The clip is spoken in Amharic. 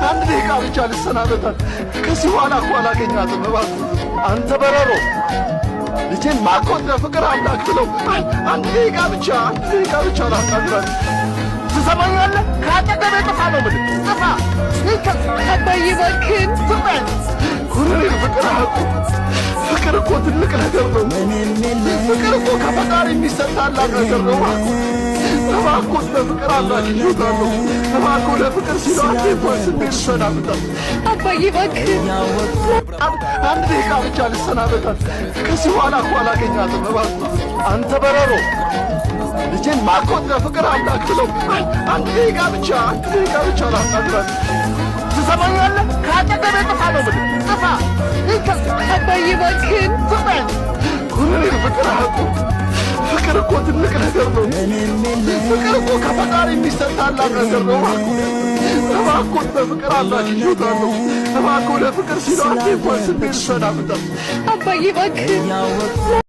አንድ ደቂቃ ብቻ ልሰናበታት። ከዚህ በኋላ እኮ አላገኛትም። እባክህ አንተ በረሮ ልጄን ማኮት ለፍቅር አምላክ ብለው አንድ ደቂቃ ብቻ ላናግራት። ትሰማኛለህ? ከአጠገቤ ጥፋ ነው የምልህ። ጥፋ። አባዬ እባክህን ትበል። ኮሎኔል ፍቅር አቁ። ፍቅር እኮ ትልቅ ነገር ነው። ፍቅር እኮ ከፈጣሪ የሚሰጥ ታላቅ ነገር ነው። እባክዎት ለፍቅር አምላክ ይዞታለሁ። እባክዎ ለፍቅር ሲሉ አንዴ እንኳን ስሜት ልሰናበታት። አባዬ እባክህን አንድ ደቂቃ ብቻ ልሰናበታት። ከዚህ በኋላ እኮ አላገኛትም። እባክህ አንተ በረሮ ልጄን ማኮት ለፍቅር አምላክ ብለው አንድ ደቂቃ ብቻ ላናግራት። ትሰማኛለህ? ከአጠገቤ ጥፋ ነው የምልህ። ጥፋ። አባዬ እባክህን ትበል። ኮሎኔል ፍቅር አቁ። ፍቅር እኮ ትልቅ ነገር ነው። ፍቅር እኮ ከፈጣሪ የሚሰጥ ታላቅ ነገር ነው። እባክዎት ለፍቅር አምላክ ይዞታለሁ። እባክዎ ለፍቅር ሲሉ አንዴ እንኳን ስሜት ልሰናበታት። አባዬ እባክህን